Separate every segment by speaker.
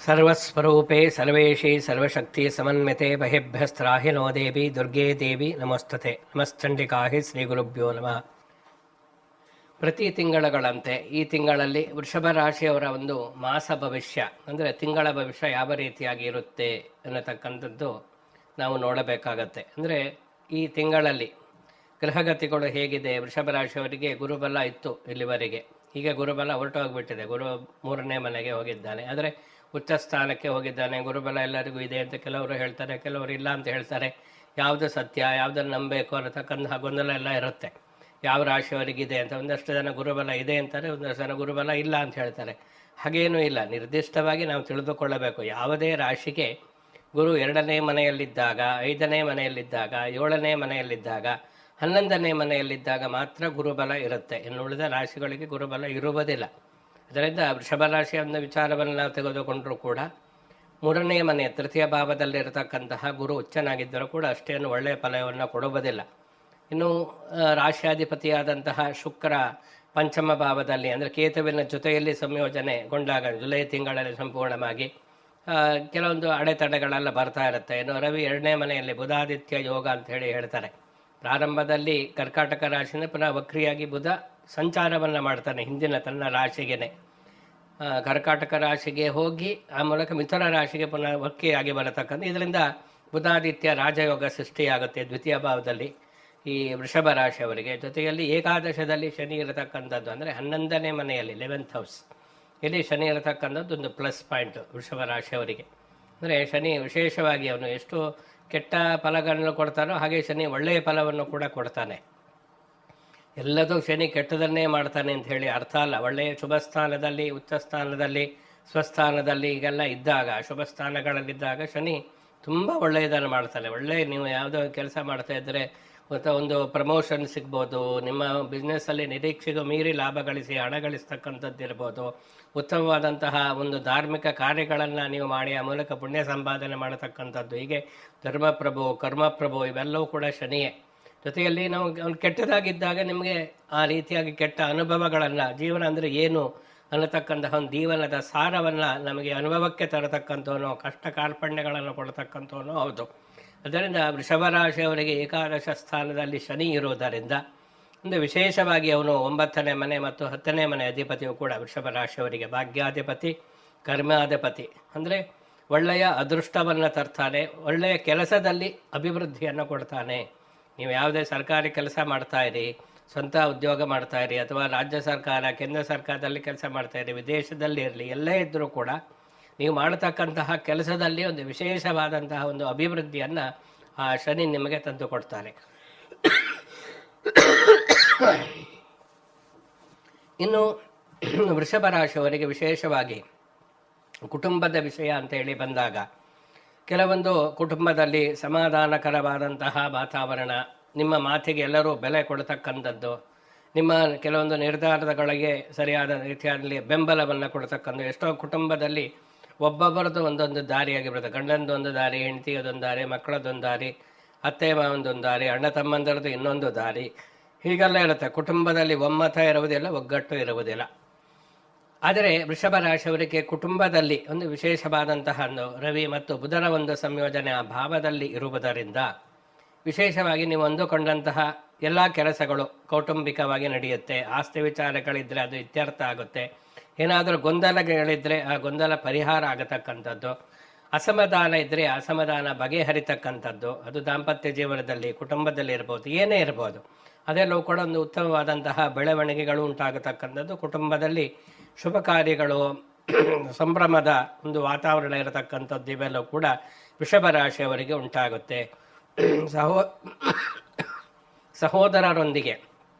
Speaker 1: ಸರ್ವಸ್ವರೂಪೇ ಸರ್ವೇಶಿ ಸರ್ವಶಕ್ತಿ ಸಮನ್ವಿತೆ ಬಹಿಭ್ಯಸ್ತ್ರಾಹಿ no ದೇವಿ ದುರ್ಗೇ ದೇವಿ ನಮಸ್ತತೆ ನಮಶ್ಚಂಡಿಕಾಹಿ ಶ್ರೀ ಗುರುಭ್ಯೋ ನಮಃ. ಪ್ರತಿ ತಿಂಗಳಗಳಂತೆ ಈ ತಿಂಗಳಲ್ಲಿ ವೃಷಭ ರಾಶಿಯವರ ಒಂದು ಮಾಸ ಭವಿಷ್ಯ ಅಂದರೆ ತಿಂಗಳ ಭವಿಷ್ಯ ಯಾವ ರೀತಿಯಾಗಿ ಇರುತ್ತೆ ಅನ್ನತಕ್ಕಂಥದ್ದು ನಾವು ನೋಡಬೇಕಾಗತ್ತೆ. ಅಂದರೆ ಈ ತಿಂಗಳಲ್ಲಿ ಗ್ರಹಗತಿಗಳು ಹೇಗಿದೆ, ವೃಷಭ ರಾಶಿಯವರಿಗೆ ಗುರುಬಲ ಇತ್ತು ಇಲ್ಲಿವರೆಗೆ, ಈಗ ಗುರುಬಲ ಹೊರಟೋಗ್ಬಿಟ್ಟಿದೆ. ಗುರು 3ನೇ ಮನೆಗೆ ಹೋಗಿದ್ದಾನೆ, ಆದರೆ ಉಚ್ಚ ಸ್ಥಾನಕ್ಕೆ ಹೋಗಿದ್ದಾನೆ. ಗುರುಬಲ ಎಲ್ಲರಿಗೂ ಇದೆ ಅಂತ ಕೆಲವರು ಹೇಳ್ತಾರೆ, ಕೆಲವರು ಇಲ್ಲ ಅಂತ ಹೇಳ್ತಾರೆ. ಯಾವುದು ಸತ್ಯ, ಯಾವುದನ್ನು ನಂಬಬೇಕು ಅನ್ನತಕ್ಕಂಥ ಗೊಂದಲ ಎಲ್ಲ ಇರುತ್ತೆ. ಯಾವ ರಾಶಿಯವರಿಗಿದೆ ಅಂತ ಒಂದಷ್ಟು ಜನ ಗುರುಬಲ ಇದೆ ಅಂತಾರೆ, ಒಂದಷ್ಟು ಜನ ಗುರುಬಲ ಇಲ್ಲ ಅಂತ ಹೇಳ್ತಾರೆ. ಹಾಗೇನೂ ಇಲ್ಲ, ನಿರ್ದಿಷ್ಟವಾಗಿ ನಾವು ತಿಳಿದುಕೊಳ್ಳಬೇಕು. ಯಾವುದೇ ರಾಶಿಗೆ ಗುರು 2ನೇ ಮನೆಯಲ್ಲಿದ್ದಾಗ, 5ನೇ ಮನೆಯಲ್ಲಿದ್ದಾಗ, 7ನೇ ಮನೆಯಲ್ಲಿದ್ದಾಗ, 11ನೇ ಮನೆಯಲ್ಲಿದ್ದಾಗ ಮಾತ್ರ ಗುರುಬಲ ಇರುತ್ತೆ. ಇನ್ನು ಉಳಿದ ರಾಶಿಗಳಿಗೆ ಗುರುಬಲ ಇರುವುದಿಲ್ಲ. ಅದರಿಂದ ವೃಷಭ ರಾಶಿಯ ಒಂದು ವಿಚಾರವನ್ನು ನಾವು ತೆಗೆದುಕೊಂಡರೂ ಕೂಡ 3ನೇ ಮನೆ ತೃತೀಯ ಭಾವದಲ್ಲಿರತಕ್ಕಂತಹ ಗುರು ಉಚ್ಚನಾಗಿದ್ದರೂ ಕೂಡ ಅಷ್ಟೇನು ಒಳ್ಳೆಯ ಫಲವನ್ನು ಕೊಡುವುದಿಲ್ಲ. ಇನ್ನು ರಾಶ್ಯಾಧಿಪತಿಯಾದಂತಹ ಶುಕ್ರ ಪಂಚಮ ಭಾವದಲ್ಲಿ ಅಂದರೆ ಕೇತುವಿನ ಜೊತೆಯಲ್ಲಿ ಸಂಯೋಜನೆಗೊಂಡಾಗ ಜುಲೈ ತಿಂಗಳಲ್ಲಿ ಸಂಪೂರ್ಣವಾಗಿ ಕೆಲವೊಂದು ಅಡೆತಡೆಗಳೆಲ್ಲ ಬರ್ತಾ ಇರುತ್ತೆ. ಇನ್ನು ರವಿ 2ನೇ ಮನೆಯಲ್ಲಿ ಬುಧಾದಿತ್ಯ ಯೋಗ ಅಂತ ಹೇಳ್ತಾರೆ. ಪ್ರಾರಂಭದಲ್ಲಿ ಕರ್ಕಾಟಕ ರಾಶಿನ ಪುನಃ ವಕ್ರಿಯಾಗಿ ಬುಧ ಸಂಚಾರವನ್ನು ಮಾಡ್ತಾನೆ ಹಿಂದಿನ ತನ್ನ ರಾಶಿಗೆನೆ. ಕರ್ಕಾಟಕ ರಾಶಿಗೆ ಹೋಗಿ ಆ ಮೂಲಕ ಮಿಥುನ ರಾಶಿಗೆ ಪುನಃ ವಕ್ರಿಯಾಗಿ ಬರತಕ್ಕಂಥ, ಇದರಿಂದ ಬುಧಾದಿತ್ಯ ರಾಜಯೋಗ ಸೃಷ್ಟಿಯಾಗುತ್ತೆ ದ್ವಿತೀಯ ಭಾವದಲ್ಲಿ ಈ ವೃಷಭ ರಾಶಿಯವರಿಗೆ. ಜೊತೆಯಲ್ಲಿ ಏಕಾದಶದಲ್ಲಿ ಶನಿ ಇರತಕ್ಕಂಥದ್ದು ಅಂದರೆ 11ನೇ ಮನೆಯಲ್ಲಿ 11th ಹೌಸ್ ಇಲ್ಲಿ ಶನಿ ಇರತಕ್ಕಂಥದ್ದು ಒಂದು ಪ್ಲಸ್ ಪಾಯಿಂಟ್ ವೃಷಭ ರಾಶಿಯವರಿಗೆ. ಅಂದರೆ ಶನಿ ವಿಶೇಷವಾಗಿ ಅವನು ಎಷ್ಟು ಕೆಟ್ಟ ಫಲಗಳನ್ನು ಕೊಡ್ತಾನೋ ಹಾಗೆ ಶನಿ ಒಳ್ಳೆಯ ಫಲವನ್ನು ಕೂಡ ಕೊಡ್ತಾನೆ. ಎಲ್ಲದೂ ಶನಿ ಕೆಟ್ಟದನ್ನೇ ಮಾಡ್ತಾನೆ ಅಂತ ಹೇಳಿ ಅರ್ಥ ಅಲ್ಲ. ಒಳ್ಳೆಯ ಶುಭ ಸ್ಥಾನದಲ್ಲಿ, ಉಚ್ಚ ಸ್ಥಾನದಲ್ಲಿ, ಸ್ವಸ್ಥಾನದಲ್ಲಿ ಈಗೆಲ್ಲ ಇದ್ದಾಗ, ಶುಭ ಸ್ಥಾನಗಳಲ್ಲಿದ್ದಾಗ ಶನಿ ತುಂಬ ಒಳ್ಳೆಯದನ್ನು ಮಾಡ್ತಾನೆ. ಒಳ್ಳೆಯ ನೀವು ಯಾವುದೋ ಕೆಲಸ ಮಾಡ್ತಾ ಇದ್ದರೆ ಮತ್ತು ಒಂದು ಪ್ರಮೋಷನ್ ಸಿಗ್ಬೋದು, ನಿಮ್ಮ ಬಿಸ್ನೆಸ್ಸಲ್ಲಿ ನಿರೀಕ್ಷೆಗೂ ಮೀರಿ ಲಾಭ ಗಳಿಸಿ ಹಣ ಗಳಿಸ್ತಕ್ಕಂಥದ್ದು ಇರ್ಬೋದು, ಉತ್ತಮವಾದಂತಹ ಒಂದು ಧಾರ್ಮಿಕ ಕಾರ್ಯಗಳನ್ನು ನೀವು ಮಾಡಿ ಆ ಮೂಲಕ ಪುಣ್ಯ ಸಂಪಾದನೆ ಮಾಡತಕ್ಕಂಥದ್ದು, ಹೀಗೆ ಧರ್ಮಪ್ರಭು ಕರ್ಮಪ್ರಭು ಇವೆಲ್ಲವೂ ಕೂಡ ಶನಿಯೇ. ಜೊತೆಯಲ್ಲಿ ನಾವು ಅವ್ನು ಕೆಟ್ಟದಾಗಿದ್ದಾಗ ನಿಮಗೆ ಆ ರೀತಿಯಾಗಿ ಕೆಟ್ಟ ಅನುಭವಗಳನ್ನು, ಜೀವನ ಅಂದರೆ ಏನು ಅನ್ನತಕ್ಕಂತಹ ಒಂದು ಜೀವನದ ಸಾರವನ್ನು ನಮಗೆ ಅನುಭವಕ್ಕೆ ತರತಕ್ಕಂಥವನು, ಕಷ್ಟ ಕಾರ್ಪಣ್ಯಗಳನ್ನು ಕೊಡತಕ್ಕಂಥವನು ಹೌದು. ಅದರಿಂದ ವೃಷಭ ರಾಶಿಯವರಿಗೆ ಏಕಾದಶ ಸ್ಥಾನದಲ್ಲಿ ಶನಿ ಇರುವುದರಿಂದ ಒಂದು ವಿಶೇಷವಾಗಿ ಅವನು 9ನೇ ಮನೆ ಮತ್ತು 10ನೇ ಮನೆ ಅಧಿಪತಿಯು ಕೂಡ ವೃಷಭ ರಾಶಿಯವರಿಗೆ ಭಾಗ್ಯಾಧಿಪತಿ, ಕರ್ಮಾಧಿಪತಿ. ಅಂದರೆ ಒಳ್ಳೆಯ ಅದೃಷ್ಟವನ್ನು ತರ್ತಾನೆ, ಒಳ್ಳೆಯ ಕೆಲಸದಲ್ಲಿ ಅಭಿವೃದ್ಧಿಯನ್ನು ಕೊಡ್ತಾನೆ. ನೀವು ಯಾವುದೇ ಸರ್ಕಾರಿ ಕೆಲಸ ಮಾಡ್ತಾಯಿರಿ, ಸ್ವಂತ ಉದ್ಯೋಗ ಮಾಡ್ತಾಯಿರಿ, ಅಥವಾ ರಾಜ್ಯ ಸರ್ಕಾರ ಕೇಂದ್ರ ಸರ್ಕಾರದಲ್ಲಿ ಕೆಲಸ ಮಾಡ್ತಾಯಿರಿ, ವಿದೇಶದಲ್ಲಿ ಇರಲಿ, ಎಲ್ಲೇ ಇದ್ದರೂ ಕೂಡ ನೀವು ಮಾಡತಕ್ಕಂತಹ ಕೆಲಸದಲ್ಲಿ ಒಂದು ವಿಶೇಷವಾದಂತಹ ಒಂದು ಅಭಿವೃದ್ಧಿಯನ್ನು ಆ ಶನಿ ನಿಮಗೆ ತಂದು ಕೊಡ್ತಾನೆ. ಇನ್ನು ವೃಷಭ ರಾಶಿಯವರಿಗೆ ವಿಶೇಷವಾಗಿ ಕುಟುಂಬದ ವಿಷಯ ಅಂತೇಳಿ ಬಂದಾಗ ಕೆಲವೊಂದು ಕುಟುಂಬದಲ್ಲಿ ಸಮಾಧಾನಕರವಾದಂತಹ ವಾತಾವರಣ, ನಿಮ್ಮ ಮಾತಿಗೆ ಎಲ್ಲರೂ ಬೆಲೆ ಕೊಡತಕ್ಕಂಥದ್ದು, ನಿಮ್ಮ ಕೆಲವೊಂದು ನಿರ್ಧಾರಗಳಿಗೆ ಸರಿಯಾದ ರೀತಿಯಲ್ಲಿ ಬೆಂಬಲವನ್ನು ಕೊಡ್ತಕ್ಕಂಥ. ಎಷ್ಟೋ ಕುಟುಂಬದಲ್ಲಿ ಒಬ್ಬೊಬ್ಬರದ್ದು ಒಂದೊಂದು ದಾರಿಯಾಗಿರುತ್ತೆ. ಗಂಡಂದು ಒಂದು ದಾರಿ, ಹೆಂಡತಿಯದೊಂದು ದಾರಿ, ಮಕ್ಕಳದೊಂದು ದಾರಿ, ಅತ್ತೆ ಮಾವಂದೊಂದು ದಾರಿ, ಅಣ್ಣ ತಮ್ಮಂದರದ್ದು ಇನ್ನೊಂದು ದಾರಿ, ಹೀಗೆಲ್ಲ ಇರುತ್ತೆ. ಕುಟುಂಬದಲ್ಲಿ ಒಮ್ಮತ ಇರುವುದಿಲ್ಲ, ಒಗ್ಗಟ್ಟು ಇರುವುದಿಲ್ಲ. ಆದರೆ ವೃಷಭ ರಾಶಿಯವರಿಗೆ ಕುಟುಂಬದಲ್ಲಿ ಒಂದು ವಿಶೇಷವಾದಂತಹ ಒಂದು ರವಿ ಮತ್ತು ಬುಧನ ಒಂದು ಸಂಯೋಜನೆ ಆ ಭಾವದಲ್ಲಿ ಇರುವುದರಿಂದ ವಿಶೇಷವಾಗಿ ನೀವು ಅಂದುಕೊಂಡಂತಹ ಎಲ್ಲ ಕೆಲಸಗಳು ಕೌಟುಂಬಿಕವಾಗಿ ನಡೆಯುತ್ತೆ. ಆಸ್ತಿ ವಿಚಾರಗಳಿದ್ದರೆ ಅದು ಇತ್ಯರ್ಥ ಆಗುತ್ತೆ. ಏನಾದರೂ ಗೊಂದಲಗಳಿದ್ದರೆ ಆ ಗೊಂದಲ ಪರಿಹಾರ ಆಗತಕ್ಕಂಥದ್ದು, ಅಸಮಾಧಾನ ಇದ್ದರೆ ಅಸಮಾಧಾನ ಬಗೆಹರಿತಕ್ಕಂಥದ್ದು, ಅದು ದಾಂಪತ್ಯ ಜೀವನದಲ್ಲಿ, ಕುಟುಂಬದಲ್ಲಿ ಇರ್ಬೋದು, ಏನೇ ಇರ್ಬೋದು, ಅದೆಲ್ಲವೂ ಕೂಡ ಒಂದು ಉತ್ತಮವಾದಂತಹ ಬೆಳವಣಿಗೆಗಳು ಉಂಟಾಗತಕ್ಕಂಥದ್ದು. ಕುಟುಂಬದಲ್ಲಿ ಶುಭ ಕಾರ್ಯಗಳು, ಸಂಭ್ರಮದ ಒಂದು ವಾತಾವರಣ ಇರತಕ್ಕಂಥದ್ದು ಇವೆಲ್ಲವೂ ಕೂಡ ವೃಷಭ ರಾಶಿಯವರಿಗೆ ಉಂಟಾಗುತ್ತೆ. ಸಹೋದರರೊಂದಿಗೆ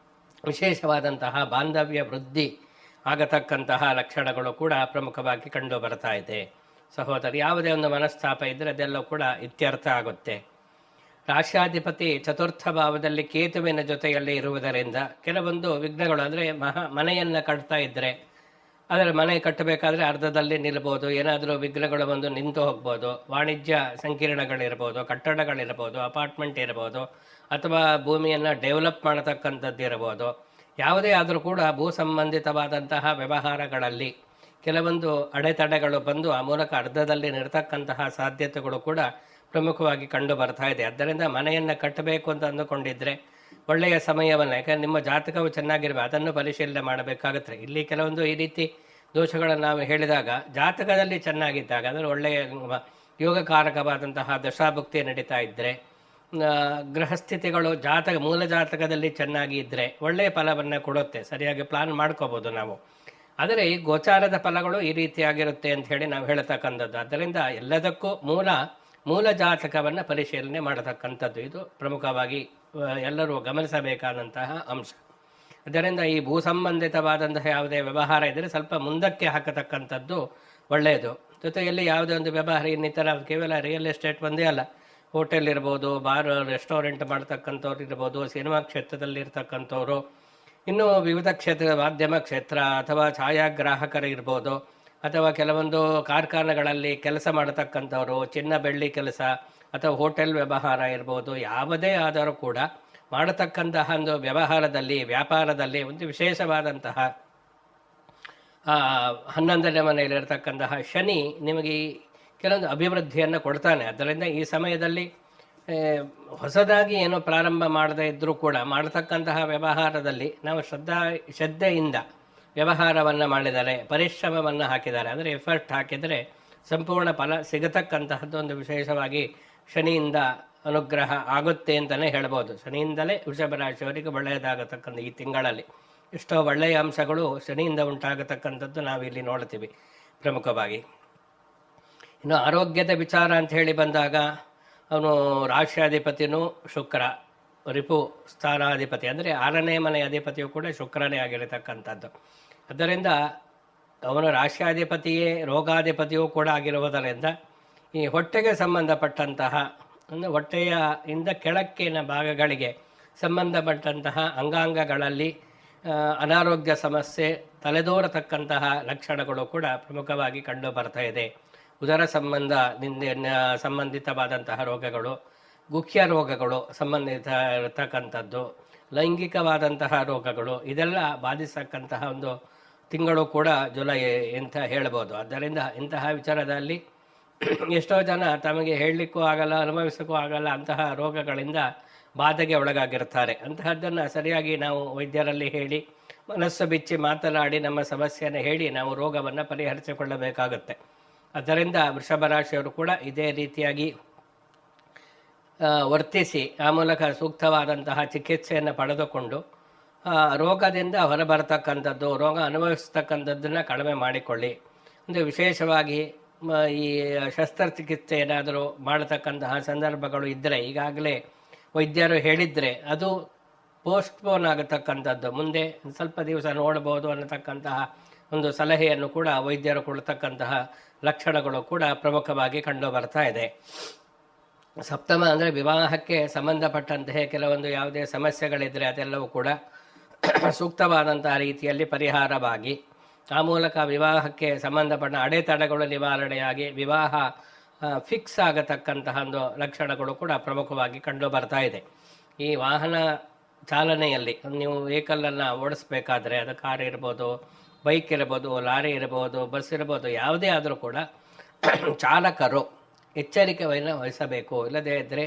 Speaker 1: ವಿಶೇಷವಾದಂತಹ ಬಾಂಧವ್ಯ ವೃದ್ಧಿ ಆಗತಕ್ಕಂತಹ ಲಕ್ಷಣಗಳು ಕೂಡ ಪ್ರಮುಖವಾಗಿ ಕಂಡು ಬರ್ತಾ ಇದೆ. ಸಹೋದರಿ ಯಾವುದೇ ಒಂದು ಮನಸ್ತಾಪ ಇದ್ದರೆ ಅದೆಲ್ಲವೂ ಕೂಡ ಇತ್ಯರ್ಥ ಆಗುತ್ತೆ. ರಾಶ್ಯಾಧಿಪತಿ 4ಥ ಭಾವದಲ್ಲಿ ಕೇತುವಿನ ಜೊತೆಯಲ್ಲಿ ಇರುವುದರಿಂದ ಕೆಲವೊಂದು ವಿಘ್ನಗಳು, ಅಂದರೆ ಮನೆಯನ್ನು ಕಟ್ತಾ ಇದ್ದರೆ ಅದರ ಮನೆ ಕಟ್ಟಬೇಕಾದ್ರೆ ಅರ್ಧದಲ್ಲಿ ನಿಲ್ಬೋದು, ಏನಾದರೂ ವಿಘ್ನಗಳು ಬಂದು ನಿಂತು ಹೋಗ್ಬೋದು. ವಾಣಿಜ್ಯ ಸಂಕೀರ್ಣಗಳಿರ್ಬೋದು, ಕಟ್ಟಡಗಳಿರ್ಬೋದು, ಅಪಾರ್ಟ್ಮೆಂಟ್ ಇರ್ಬೋದು, ಅಥವಾ ಭೂಮಿಯನ್ನು ಡೆವಲಪ್ ಮಾಡತಕ್ಕಂಥದ್ದು ಇರ್ಬೋದು. ಯಾವುದೇ ಆದರೂ ಕೂಡ ಭೂ ಸಂಬಂಧಿತವಾದಂತಹ ವ್ಯವಹಾರಗಳಲ್ಲಿ ಕೆಲವೊಂದು ಅಡೆತಡೆಗಳು ಬಂದು ಆ ಮೂಲಕ ಅರ್ಧದಲ್ಲಿ ನಿರ್ತಕ್ಕಂತಹ ಸಾಧ್ಯತೆಗಳು ಕೂಡ ಪ್ರಮುಖವಾಗಿ ಕಂಡು ಬರ್ತಾ ಇದೆ. ಆದ್ದರಿಂದ ಮನೆಯನ್ನು ಕಟ್ಟಬೇಕು ಅಂತ ಅಂದುಕೊಂಡಿದ್ರೆ ಒಳ್ಳೆಯ ಸಮಯವನ್ನು, ಯಾಕಂದರೆ ನಿಮ್ಮ ಜಾತಕವು ಚೆನ್ನಾಗಿರಬೇಕು, ಅದನ್ನು ಪರಿಶೀಲನೆ ಮಾಡಬೇಕಾಗುತ್ತೆ. ಇಲ್ಲಿ ಕೆಲವೊಂದು ಈ ರೀತಿ ದೋಷಗಳನ್ನು ನಾವು ಹೇಳಿದಾಗ ಜಾತಕದಲ್ಲಿ ಚೆನ್ನಾಗಿದ್ದಾಗ, ಅಂದರೆ ಒಳ್ಳೆಯ ಯೋಗಕಾರಕವಾದಂತಹ ದಶಾಭುಕ್ತಿ ನಡೀತಾ ಇದ್ದರೆ, ಗ್ರಹಸ್ಥಿತಿಗಳು ಮೂಲ ಜಾತಕದಲ್ಲಿ ಚೆನ್ನಾಗಿ ಇದ್ದರೆ ಒಳ್ಳೆಯ ಫಲವನ್ನು ಕೊಡುತ್ತೆ. ಸರಿಯಾಗಿ ಪ್ಲಾನ್ ಮಾಡ್ಕೋಬೋದು ನಾವು. ಆದರೆ ಈ ಗೋಚಾರದ ಫಲಗಳು ಈ ರೀತಿಯಾಗಿರುತ್ತೆ ಅಂತ ಹೇಳಿ ನಾವು ಹೇಳ್ತಕ್ಕಂಥದ್ದು. ಆದ್ದರಿಂದ ಎಲ್ಲದಕ್ಕೂ ಮೂಲ ಜಾತಕವನ್ನು ಪರಿಶೀಲನೆ ಮಾಡತಕ್ಕಂಥದ್ದು ಇದು ಪ್ರಮುಖವಾಗಿ ಎಲ್ಲರೂ ಗಮನಿಸಬೇಕಾದಂತಹ ಅಂಶ. ಅದರಿಂದ ಈ ಭೂ ಸಂಬಂಧಿತವಾದಂತಹ ಯಾವುದೇ ವ್ಯವಹಾರ ಇದ್ದರೆ ಸ್ವಲ್ಪ ಮುಂದಕ್ಕೆ ಹಾಕತಕ್ಕಂಥದ್ದು ಒಳ್ಳೆಯದು. ಜೊತೆಯಲ್ಲಿ ಯಾವುದೇ ಒಂದು ವ್ಯವಹಾರ ಇನ್ನಿತರ ಕೇವಲ ರಿಯಲ್ ಎಸ್ಟೇಟ್ ಒಂದೇ ಅಲ್ಲ, ಹೋಟೆಲ್ ಇರ್ಬೋದು, ಬಾರ್ ರೆಸ್ಟೋರೆಂಟ್ ಮಾಡ್ತಕ್ಕಂಥವ್ರು ಇರ್ಬೋದು, ಸಿನಿಮಾ ಕ್ಷೇತ್ರದಲ್ಲಿ ಇರ್ತಕ್ಕಂಥವ್ರು, ಇನ್ನೂ ವಿವಿಧ ಕ್ಷೇತ್ರ, ಮಾಧ್ಯಮ ಕ್ಷೇತ್ರ ಅಥವಾ ಛಾಯಾಗ್ರಾಹಕರು ಇರ್ಬೋದು, ಅಥವಾ ಕೆಲವೊಂದು ಕಾರ್ಖಾನೆಗಳಲ್ಲಿ ಕೆಲಸ ಮಾಡತಕ್ಕಂಥವ್ರು, ಚಿನ್ನ ಬೆಳ್ಳಿ ಕೆಲಸ ಅಥವಾ ಹೋಟೆಲ್ ವ್ಯವಹಾರ ಇರ್ಬೋದು, ಯಾವುದೇ ಆದರೂ ಕೂಡ ಮಾಡತಕ್ಕಂತಹ ಒಂದು ವ್ಯಾಪಾರದಲ್ಲಿ ಒಂದು ವಿಶೇಷವಾದಂತಹ 11ನೇ ಮನೆಯಲ್ಲಿರ್ತಕ್ಕಂತಹ ಶನಿ ನಿಮಗೆ ಕೆಲವೊಂದು ಅಭಿವೃದ್ಧಿಯನ್ನು ಕೊಡ್ತಾನೆ. ಅದರಿಂದ ಈ ಸಮಯದಲ್ಲಿ ಹೊಸದಾಗಿ ಏನೋ ಪ್ರಾರಂಭ ಮಾಡದೇ ಇದ್ದರೂ ಕೂಡ ಮಾಡತಕ್ಕಂತಹ ವ್ಯವಹಾರದಲ್ಲಿ ನಾವು ಶ್ರದ್ಧೆಯಿಂದ ವ್ಯವಹಾರವನ್ನು ಮಾಡಿದರೆ, ಪರಿಶ್ರಮವನ್ನು ಹಾಕಿದ್ದಾರೆ, ಅಂದರೆ ಎಫರ್ಟ್ ಹಾಕಿದರೆ ಸಂಪೂರ್ಣ ಫಲ ಸಿಗತಕ್ಕಂತಹದ್ದು ಒಂದು ವಿಶೇಷವಾಗಿ ಶನಿಯಿಂದ ಅನುಗ್ರಹ ಆಗುತ್ತೆ ಅಂತಲೇ ಹೇಳ್ಬೋದು. ಶನಿಯಿಂದಲೇ ವೃಷಭ ರಾಶಿಯವರಿಗೆ ಒಳ್ಳೆಯದಾಗತಕ್ಕಂಥ ಈ ತಿಂಗಳಲ್ಲಿ ಎಷ್ಟೋ ಒಳ್ಳೆಯ ಅಂಶಗಳು ಶನಿಯಿಂದ ಉಂಟಾಗತಕ್ಕಂಥದ್ದು ನಾವಿಲ್ಲಿ ನೋಡ್ತೀವಿ ಪ್ರಮುಖವಾಗಿ. ಇನ್ನು ಆರೋಗ್ಯದ ವಿಚಾರ ಅಂತ ಹೇಳಿ ಬಂದಾಗ ಅವನು ರಾಶ್ಯಾಧಿಪತಿನೂ ಶುಕ್ರ, ರಿಪು ಸ್ಥಾನಾಧಿಪತಿ, ಅಂದರೆ 6ನೇ ಮನೆ ಅಧಿಪತಿಯು ಕೂಡ ಶುಕ್ರನೇ ಆಗಿರತಕ್ಕಂಥದ್ದು. ಅದರಿಂದ ಅವನು ರಾಶ್ಯಾಧಿಪತಿಯೇ ರೋಗಾಧಿಪತಿಯೂ ಕೂಡ ಆಗಿರುವುದರಿಂದ ಈ ಹೊಟ್ಟೆಗೆ ಸಂಬಂಧಪಟ್ಟಂತಹ, ಅಂದರೆ ಹೊಟ್ಟೆಯಿಂದ ಕೆಳಕ್ಕಿನ ಭಾಗಗಳಿಗೆ ಸಂಬಂಧಪಟ್ಟಂತಹ ಅಂಗಾಂಗಗಳಲ್ಲಿ ಅನಾರೋಗ್ಯ ಸಮಸ್ಯೆ ತಲೆದೋರತಕ್ಕಂತಹ ಲಕ್ಷಣಗಳು ಕೂಡ ಪ್ರಮುಖವಾಗಿ ಕಂಡು ಬರ್ತಾ ಇದೆ. ಉದರ ಸಂಬಂಧಿತವಾದಂತಹ ರೋಗಗಳು, ಗುಹ್ಯ ರೋಗಗಳು ಸಂಬಂಧಿತ ಇರತಕ್ಕಂಥದ್ದು, ಲೈಂಗಿಕವಾದಂತಹ ರೋಗಗಳು, ಇದೆಲ್ಲ ಬಾಧಿಸತಕ್ಕಂತಹ ಒಂದು ತಿಂಗಳು ಕೂಡ ಜುಲೈ ಅಂತ ಹೇಳ್ಬೋದು. ಆದ್ದರಿಂದ ಇಂತಹ ವಿಚಾರದಲ್ಲಿ ಎಷ್ಟೋ ಜನ ತಮಗೆ ಹೇಳಲಿಕ್ಕೂ ಆಗಲ್ಲ, ಅನುಭವಿಸೋಕ್ಕೂ ಆಗಲ್ಲ ಅಂತಹ ರೋಗಗಳಿಂದ ಬಾಧೆಗೆ ಒಳಗಾಗಿರ್ತಾರೆ. ಅಂತಹದ್ದನ್ನು ಸರಿಯಾಗಿ ನಾವು ವೈದ್ಯರಲ್ಲಿ ಹೇಳಿ, ಮನಸ್ಸು ಬಿಚ್ಚಿ ಮಾತನಾಡಿ ನಮ್ಮ ಸಮಸ್ಯೆಯನ್ನು ಹೇಳಿ ನಾವು ರೋಗವನ್ನು ಪರಿಹರಿಸಿಕೊಳ್ಳಬೇಕಾಗುತ್ತೆ. ಅದರಿಂದ ವೃಷಭ ರಾಶಿಯವರು ಕೂಡ ಇದೇ ರೀತಿಯಾಗಿ ವರ್ತಿಸಿ ಆ ಮೂಲಕ ಸೂಕ್ತವಾದಂತಹ ಚಿಕಿತ್ಸೆಯನ್ನು ಪಡೆದುಕೊಂಡು ರೋಗದಿಂದ ಹೊರಬರತಕ್ಕಂಥದ್ದು, ರೋಗ ಅನುಭವಿಸ್ತಕ್ಕಂಥದ್ದನ್ನು ಕಡಿಮೆ ಮಾಡಿಕೊಳ್ಳಿ. ಒಂದು ವಿಶೇಷವಾಗಿ ಈ ಶಸ್ತ್ರಚಿಕಿತ್ಸೆ ಏನಾದರೂ ಮಾಡತಕ್ಕಂತಹ ಸಂದರ್ಭಗಳು ಇದ್ದರೆ, ಈಗಾಗಲೇ ವೈದ್ಯರು ಹೇಳಿದರೆ ಅದು ಪೋಸ್ಟ್ಪೋನ್ ಆಗತಕ್ಕಂಥದ್ದು, ಮುಂದೆ ಸ್ವಲ್ಪ ದಿವಸ ನೋಡ್ಬೋದು ಅನ್ನತಕ್ಕಂತಹ ಒಂದು ಸಲಹೆಯನ್ನು ಕೂಡ ವೈದ್ಯರು ಕೊಡ್ತಕ್ಕಂತಹ ಲಕ್ಷಣಗಳು ಕೂಡ ಪ್ರಮುಖವಾಗಿ ಕಂಡು ಬರ್ತಾ ಇದೆ. ಸಪ್ತಮ ಅಂದರೆ ವಿವಾಹಕ್ಕೆ ಸಂಬಂಧಪಟ್ಟಂತಹ ಕೆಲವೊಂದು ಯಾವುದೇ ಸಮಸ್ಯೆಗಳಿದ್ದರೆ ಅದೆಲ್ಲವೂ ಕೂಡ ಸೂಕ್ತವಾದಂತಹ ರೀತಿಯಲ್ಲಿ ಪರಿಹಾರವಾಗಿ ಆ ಮೂಲಕ ವಿವಾಹಕ್ಕೆ ಸಂಬಂಧಪಟ್ಟ ಅಡೆತಡೆಗಳು ನಿವಾರಣೆಯಾಗಿ ವಿವಾಹ ಫಿಕ್ಸ್ ಆಗತಕ್ಕಂತಹ ಒಂದು ಲಕ್ಷಣಗಳು ಕೂಡ ಪ್ರಮುಖವಾಗಿ ಕಂಡು ಬರ್ತಾ ಇದೆ. ಈ ವಾಹನ ಚಾಲನೆಯಲ್ಲಿ ನೀವು ವೆಹಿಕಲನ್ನು ಓಡಿಸ್ಬೇಕಾದ್ರೆ, ಅದು ಕಾರ್ ಇರ್ಬೋದು, ಬೈಕ್ ಇರ್ಬೋದು, ಲಾರಿ ಇರ್ಬೋದು, ಬಸ್ ಇರ್ಬೋದು, ಯಾವುದೇ ಆದರೂ ಕೂಡ ಚಾಲಕರು ಎಚ್ಚರಿಕೆಯನ್ನು ವಹಿಸಬೇಕು. ಇಲ್ಲದೇ ಇದ್ದರೆ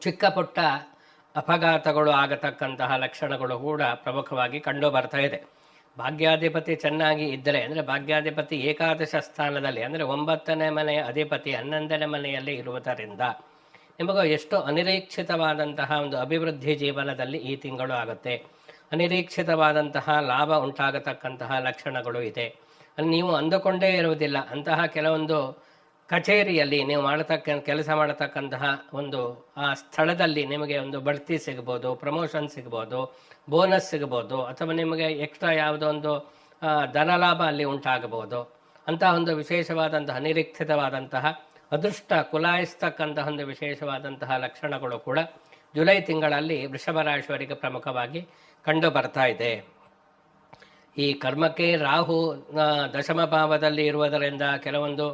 Speaker 1: ಚಿಕ್ಕ ಪುಟ್ಟ ಅಪಘಾತಗಳು ಆಗತಕ್ಕಂತಹ ಲಕ್ಷಣಗಳು ಕೂಡ ಪ್ರಮುಖವಾಗಿ ಕಂಡು ಬರ್ತಾ ಇದೆ. ಭಾಗ್ಯಾಧಿಪತಿ ಚೆನ್ನಾಗಿ ಇದ್ದರೆ, ಅಂದರೆ ಭಾಗ್ಯಾಧಿಪತಿ ಏಕಾದಶ ಸ್ಥಾನದಲ್ಲಿ, ಅಂದರೆ 9ನೇ ಮನೆಯ ಅಧಿಪತಿ 11ನೇ ಮನೆಯಲ್ಲಿ ಇರುವುದರಿಂದ ನಿಮಗೂ ಎಷ್ಟು ಅನಿರೀಕ್ಷಿತವಾದಂತಹ ಒಂದು ಅಭಿವೃದ್ಧಿ ಜೀವನದಲ್ಲಿ ಈ ತಿಂಗಳು ಆಗುತ್ತೆ. ಅನಿರೀಕ್ಷಿತವಾದಂತಹ ಲಾಭ ಉಂಟಾಗತಕ್ಕಂತಹ ಲಕ್ಷಣಗಳು ಇದೆ. ನೀವು ಅಂದುಕೊಂಡೇ ಇರುವುದಿಲ್ಲ, ಅಂತಹ ಕೆಲವೊಂದು ಕಚೇರಿಯಲ್ಲಿ ನೀವು ಕೆಲಸ ಮಾಡತಕ್ಕಂತಹ ಒಂದು ಆ ಸ್ಥಳದಲ್ಲಿ ನಿಮಗೆ ಒಂದು ಬಡ್ತಿ ಸಿಗ್ಬೋದು, ಪ್ರಮೋಷನ್ ಸಿಗ್ಬೋದು, ಬೋನಸ್ ಸಿಗ್ಬೋದು, ಅಥವಾ ನಿಮಗೆ ಎಕ್ಸ್ಟ್ರಾ ಯಾವುದೋ ಒಂದು ಧನಲಾಭ ಅಲ್ಲಿ ಉಂಟಾಗಬಹುದು. ಅಂತಹ ಒಂದು ವಿಶೇಷವಾದಂತಹ ಅನಿರೀಕ್ಷಿತವಾದಂತಹ ಅದೃಷ್ಟ ಕುಲಾಯಿಸ್ತಕ್ಕಂತಹ ಒಂದು ವಿಶೇಷವಾದಂತಹ ಲಕ್ಷಣಗಳು ಕೂಡ ಜುಲೈ ತಿಂಗಳಲ್ಲಿ ವೃಷಭ ರಾಶಿಯವರಿಗೆ ಪ್ರಮುಖವಾಗಿ ಕಂಡು ಬರ್ತಾ ಇದೆ. ಈ ಕರ್ಮಕ್ಕೆ ರಾಹು ದಶಮ ಭಾವದಲ್ಲಿ ಇರುವುದರಿಂದ ಕೆಲವೊಂದು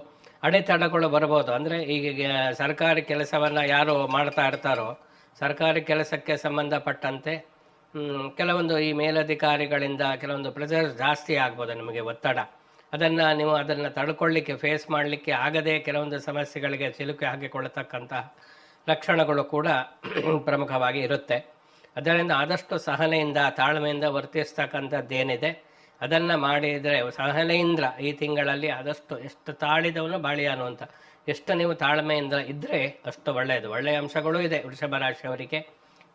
Speaker 1: ಅಡೆತಡೆಗಳು ಬರ್ಬೋದು. ಅಂದರೆ ಈಗ ಸರ್ಕಾರಿ ಕೆಲಸವನ್ನು ಯಾರು ಮಾಡ್ತಾ ಇರ್ತಾರೋ, ಸರ್ಕಾರಿ ಕೆಲಸಕ್ಕೆ ಸಂಬಂಧಪಟ್ಟಂತೆ ಕೆಲವೊಂದು ಈ ಮೇಲಧಿಕಾರಿಗಳಿಂದ ಕೆಲವೊಂದು ಪ್ರೆಷರ್ ಜಾಸ್ತಿ ಆಗ್ಬೋದು, ನಿಮಗೆ ಒತ್ತಡ. ಅದನ್ನು ತಡ್ಕೊಳ್ಳಿಕ್ಕೆ ಫೇಸ್ ಮಾಡಲಿಕ್ಕೆ ಆಗದೆ ಕೆಲವೊಂದು ಸಮಸ್ಯೆಗಳಿಗೆ ಸಿಲುಕಿ ಹಾಕಿಕೊಳ್ಳತಕ್ಕಂತಹ ಲಕ್ಷಣಗಳು ಕೂಡ ಪ್ರಮುಖವಾಗಿ ಇರುತ್ತೆ. ಅದರಿಂದ ಆದಷ್ಟು ಸಹನೆಯಿಂದ ತಾಳ್ಮೆಯಿಂದ ವರ್ತಿಸ್ತಕ್ಕಂಥದ್ದೇನಿದೆ ಅದನ್ನು ಮಾಡಿದರೆ ಸಹನೆಯಿಂದ ಈ ತಿಂಗಳಲ್ಲಿ ಆದಷ್ಟು ಎಷ್ಟು ತಾಳಿದವನು ಬಾಳಿಯಾನು ಅಂತ, ಎಷ್ಟು ನೀವು ತಾಳ್ಮೆಯಿಂದ ಇದ್ದರೆ ಅಷ್ಟು ಒಳ್ಳೆಯದು. ಒಳ್ಳೆಯ ಅಂಶಗಳು ಇದೆ ವೃಷಭ ರಾಶಿಯವರಿಗೆ,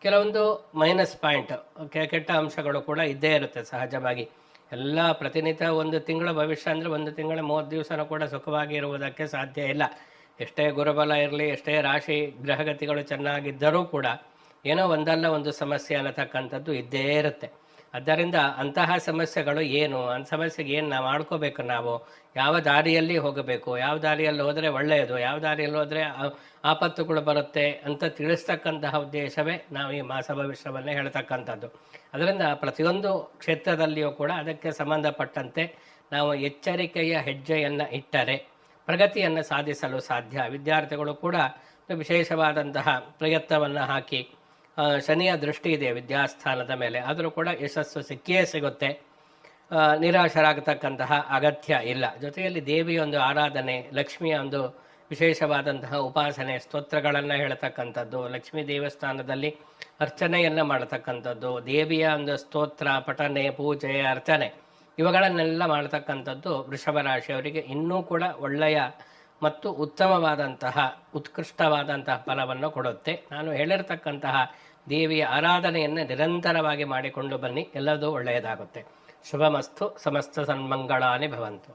Speaker 1: ಕೆಲವೊಂದು ಮೈನಸ್ ಪಾಯಿಂಟ್ ಕೆಟ್ಟ ಅಂಶಗಳು ಕೂಡ ಇದ್ದೇ ಇರುತ್ತೆ ಸಹಜವಾಗಿ. ಎಲ್ಲ ಪ್ರತಿನಿತ್ಯ ಒಂದು ತಿಂಗಳ ಭವಿಷ್ಯ ಅಂದರೆ ಒಂದು ತಿಂಗಳ 30 ದಿವಸನೂ ಕೂಡ ಸುಖವಾಗಿ ಇರುವುದಕ್ಕೆ ಸಾಧ್ಯ ಇಲ್ಲ. ಎಷ್ಟೇ ಗುರುಬಲ ಇರಲಿ, ಎಷ್ಟೇ ರಾಶಿ ಗ್ರಹಗತಿಗಳು ಚೆನ್ನಾಗಿದ್ದರೂ ಕೂಡ ಏನೋ ಒಂದಲ್ಲ ಒಂದು ಸಮಸ್ಯೆ ಅನ್ನತಕ್ಕಂಥದ್ದು ಇದ್ದೇ ಇರುತ್ತೆ. ಆದ್ದರಿಂದ ಅಂತಹ ಸಮಸ್ಯೆಗಳು ಏನು, ಅಂಥ ಸಮಸ್ಯೆಗೆ ಏನು ನಾವು ಮಾಡ್ಕೋಬೇಕು, ನಾವು ಯಾವ ದಾರಿಯಲ್ಲಿ ಹೋಗಬೇಕು, ಯಾವ ದಾರಿಯಲ್ಲಿ ಹೋದರೆ ಒಳ್ಳೆಯದು, ಯಾವ ದಾರಿಯಲ್ಲಿ ಹೋದರೆ ಆಪತ್ತುಗಳು ಬರುತ್ತೆ ಅಂತ ತಿಳಿಸ್ತಕ್ಕಂತಹ ಉದ್ದೇಶವೇ ನಾವು ಈ ಮಾಸ ಭವಿಷ್ಯವನ್ನೇ ಹೇಳ್ತಕ್ಕಂಥದ್ದು. ಅದರಿಂದ ಪ್ರತಿಯೊಂದು ಕ್ಷೇತ್ರದಲ್ಲಿಯೂ ಕೂಡ ಅದಕ್ಕೆ ಸಂಬಂಧಪಟ್ಟಂತೆ ನಾವು ಎಚ್ಚರಿಕೆಯ ಹೆಜ್ಜೆಯನ್ನು ಇಟ್ಟರೆ ಪ್ರಗತಿಯನ್ನು ಸಾಧಿಸಲು ಸಾಧ್ಯ. ವಿದ್ಯಾರ್ಥಿಗಳು ಕೂಡ ವಿಶೇಷವಾದಂತಹ ಪ್ರಯತ್ನವನ್ನು ಹಾಕಿ, ಶನಿಯ ದೃಷ್ಟಿ ಇದೆ ವಿದ್ಯಾಸ್ಥಾನದ ಮೇಲೆ, ಆದರೂ ಕೂಡ ಯಶಸ್ಸು ಸಿಕ್ಕಿಯೇ ಸಿಗುತ್ತೆ. ನಿರಾಶರಾಗತಕ್ಕಂತಹ ಅಗತ್ಯ ಇಲ್ಲ. ಜೊತೆಯಲ್ಲಿ ದೇವಿಯ ಒಂದು ಆರಾಧನೆ, ಲಕ್ಷ್ಮಿಯ ಒಂದು ವಿಶೇಷವಾದಂತಹ ಉಪಾಸನೆ, ಸ್ತೋತ್ರಗಳನ್ನು ಹೇಳ್ತಕ್ಕಂಥದ್ದು, ಲಕ್ಷ್ಮೀ ದೇವಸ್ಥಾನದಲ್ಲಿ ಅರ್ಚನೆಯನ್ನು ಮಾಡತಕ್ಕಂಥದ್ದು, ದೇವಿಯ ಒಂದು ಸ್ತೋತ್ರ ಪಠನೆ, ಪೂಜೆ, ಅರ್ಚನೆ ಇವುಗಳನ್ನೆಲ್ಲ ಮಾಡತಕ್ಕಂಥದ್ದು ವೃಷಭ ರಾಶಿಯವರಿಗೆ ಇನ್ನೂ ಕೂಡ ಒಳ್ಳೆಯ ಮತ್ತು ಉತ್ತಮವಾದಂತಹ ಉತ್ಕೃಷ್ಟವಾದಂತಹ ಫಲವನ್ನು ಕೊಡುತ್ತೆ. ನಾನು ಹೇಳಿರ್ತಕ್ಕಂತಹ ದೇವಿಯ ಆರಾಧನೆಯನ್ನು ನಿರಂತರವಾಗಿ ಮಾಡಿಕೊಂಡು ಬನ್ನಿ, ಎಲ್ಲದೂ ಒಳ್ಳೆಯದಾಗುತ್ತೆ. ಶುಭಮಸ್ತು. ಸಮಸ್ತ ಸನ್ಮಂಗಳಾನಿ ಭವಂತು.